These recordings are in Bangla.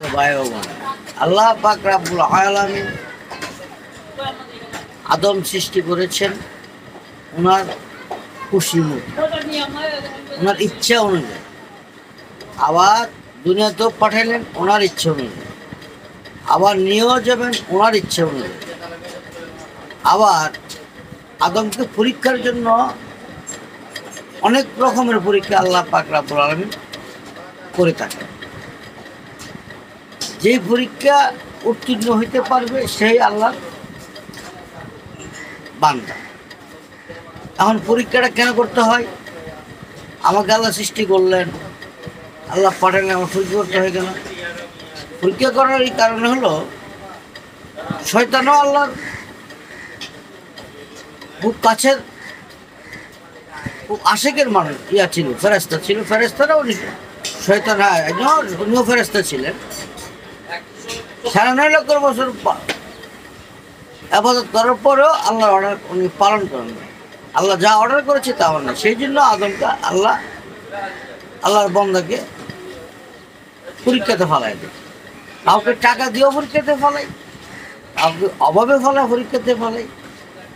ভাই ও বোন, আল্লাহ পাক রব্বুল আলামিন আদম সৃষ্টি করেছেন ওনার খুশি মতো, ওনার ইচ্ছা অনুযায়ী। আবার দুনিয়াতেও পাঠালেন ওনার ইচ্ছা অনুযায়ী, আবার নিয়েও যাবেন ওনার ইচ্ছা অনুযায়ী। আবার আদমকে পরীক্ষার জন্য অনেক রকমের পরীক্ষা আল্লাহ পাক রব্বুল আলামিন করে থাকেন। যেই পরীক্ষা উত্তীর্ণ হইতে পারবে সেই আল্লাহর বান্দা। এখন পরীক্ষাটা কেন করতে হয়? আমাকে আল্লাহ সৃষ্টি করলেন, আল্লাহ পাঠালেন, আমার পরীক্ষা করতে হয় কেন? পরীক্ষা করার এই কারণে হলো, শয়তানও আল্লাহর খুব কাছের, খুব আশেকের মানুষ ছিল, ফেরেশতা ছিল। ফেরেশতারাও শয়তান, হ্যাঁ, উনিও ফেরেশতা ছিলেন। ৯.৫ লক্ষ বছর আবাদত করার পরেও আল্লাহর অর্ডার উনি পালন করেন না। আল্লাহ যা অর্ডার করেছে তা না। সেই জন্য আদমকে আল্লাহর বন্দাকে পরীক্ষাতে ফেলাই দেয়। কাউকে টাকা দিয়েও পরীক্ষাতে ফেলাই, কাউকে অভাবে ফেলা পরীক্ষাতে ফেলাই,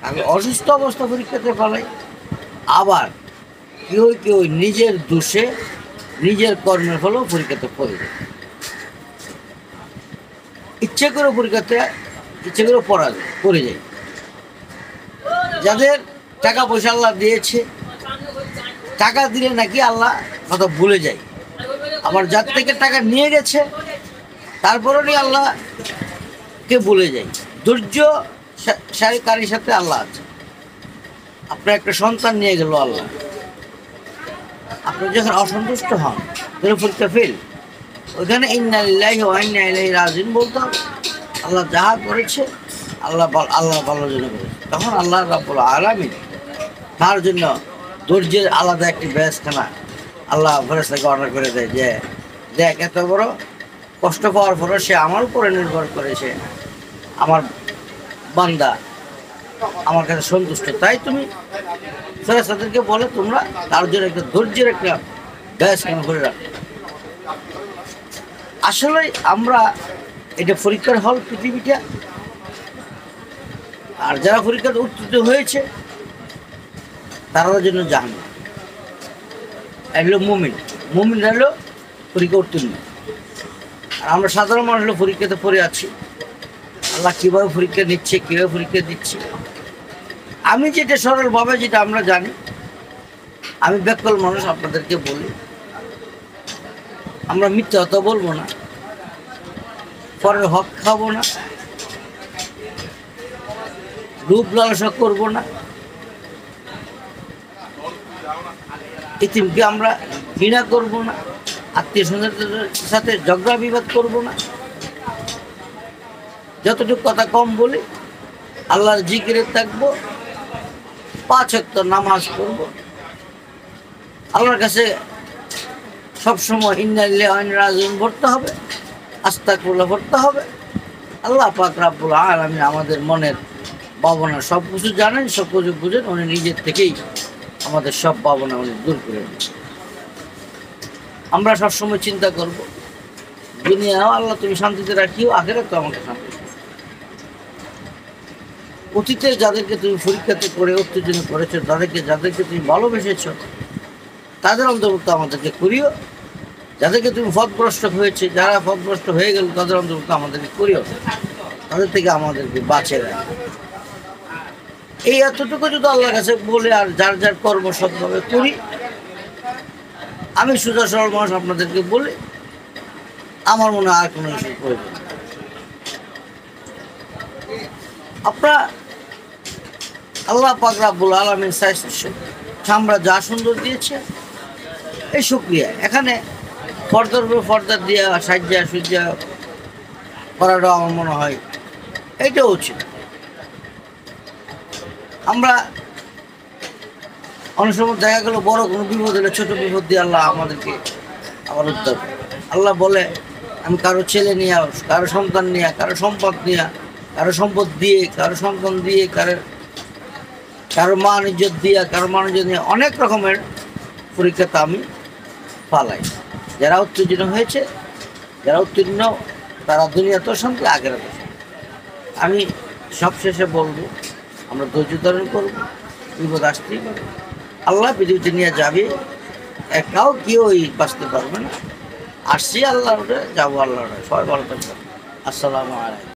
কাউকে অসুস্থ অবস্থা পরীক্ষাতে ফেলাই। আবার কেউ নিজের দোষে নিজের কর্মের ফলেও পরীক্ষাতে পড়ে যায়। ইচ্ছে করে পরীক্ষাতে ইচ্ছে করে পড়ে যায়। যাদের টাকা পয়সা আল্লাহ দিয়েছে, টাকা দিলে নাকি আল্লাহ কথা ভুলে যায়। আবার যার থেকে টাকা নিয়ে গেছে তারপরও আল্লাহকে ভুলে যায়। ধৈর্যশালীকারীর সাথে আল্লাহ আছে। আপনার একটা সন্তান নিয়ে গেল আল্লাহ, আপনি যখন অসন্তুষ্ট হন, তাহলে পরীক্ষা ফেল। ওইখানে ইন্না লিল্লাহি ওয়া ইন্না ইলাইহি রাজিউন বলতে হবে। আল্লাহ যাহা করেছে আল্লাহ ভালোর জন্য করেছে। তখন আল্লাহ রাব্বুল আলামিন তার জন্য ধৈর্যের আলাদা একটি ব্যবস্থানা আল্লাহ ফেরেশতাকে অর্ডার করে দেয় যে, দেখ, এত বড় কষ্ট পাওয়ার পরে সে আমার উপরে নির্ভর করেছে, আমার বান্দা আমার কাছে সন্তুষ্ট, তাই তুমি ফেরেশতাদেরকে বলে তোমরা তার জন্য একটা ধৈর্যের একটা ব্যবস্থানা করে রাখো। আসলে আমরা এটা পরীক্ষার হল পৃথিবীটা। আর যারা পরীক্ষাতে উত্তীর্ণ হয়েছে তার জন্য জাহান্নাম। এগুলো মুমিন হলো পরীক্ষা উত্তীর্ণ। আর আমরা সাধারণ মানুষ হলো পরীক্ষাতে পড়ে আছি। আল্লাহ কীভাবে পরীক্ষা নিচ্ছে, কীভাবে পরীক্ষা দিচ্ছে, আমি যেটা সরলভাবে যেটা আমরা জানি, আমি ব্যাকল মানুষ আপনাদেরকে বলি, আমরা মিথ্যা কথা বলবো না, পরের হক খাবো না, রূপ লালসা করবো না, ইতিমকে আমরা ঘৃণা করবো না, আত্মীয় স্বজনদের সাথে ঝগড়া বিবাদ করবো না, যতটুকু কথা কম বলি, আল্লাহর জিকিরে থাকবো, ৫ ওয়াক্ত নামাজ পড়বো, আল্লাহর কাছে সবসময় ইন্না লিল্লাহি ওয়া ইন্না ইলাইহি রাজিউন পড়তে হবে, আস্তাগফিরুল্লাহ পড়তে হবে। আল্লাহ পাক রব্বুল আলামিন আমাদের মনের ভাবনা সব কিছু জানেন, সব কিছু বুঝেন। উনি নিজের থেকেই আমাদের সব ভাবনা উনি দূর করে দেন। আমরা সবসময় চিন্তা করব, দুনিয়াও আল্লাহ তুমি শান্তিতে রাখিও, আখিরাতেও আমাকে শান্তি। অতীতে যাদেরকে তুমি পরীক্ষাতে করে উত্তেজনা করেছো, যাদেরকে তুমি ভালোবেসেছ, তাদের অন্তর্ভুক্ত আমাদেরকে করিও। যাদেরকে তুমি পথভ্রষ্ট হয়েছে, যারা পথভ্রষ্ট হয়ে গেল, তাদের অন্তর্ভুক্ত আমাদেরকে করিও। তাদের থেকে আমাদেরকে বাঁচিয়ে রাখো। এই এতটুকু যদি আল্লাহর কাছে বলে আর যার যার কর্ম সৎভাবে করি, আমি সোজা সরল মানুষ আপনাদেরকে বলে, আমার মনে আর কোনো কিছু প্রয়োজন। আপনারা আল্লাহ পাক রব্বুল আলামিন আমরা যা সুন্দর দিয়েছে, এই শুকরিয়া। এখানে পর্দার উপর পর্দা দিয়ে সাজ্জা করাটাও আমার মনে হয় এইটাও উচিত। আমরা অনেক সময় দেখা গেল বড় কোনো বিপদ হলে ছোট বিপদ দিয়ে আল্লাহ আমাদেরকে আবার উদ্ধার করে। আল্লাহ বলে, আমি কারো ছেলে নিয়ে, কারো সন্তান নিয়ে, কারো সম্পদ নিয়ে, কারো সম্পদ দিয়ে, কারো সন্তান দিয়ে, কারো মান ইজ্জত দিয়ে, কারো মান ইজ্জত নিয়ে অনেক রকমের পরীক্ষাতে আমি পালাই। যারা উত্তেজিত হয়েছে যারা উত্তীর্ণ তারা দুনিয়াতেও শান্তি, আখেরাতেও শান্তি। আমি সবশেষে বলবো, আমরা ধৈর্য ধারণ করবো, বিপদ আসতেই পারে, আল্লাহ পৃথিবীতে নিয়ে যাবে, একাও কেউই বাঁচতে পারবে না। আসছি আল্লাহর, যাবো আল্লাহর। সবাই ভালো থাকবেন। আসসালামু আলাইকুম।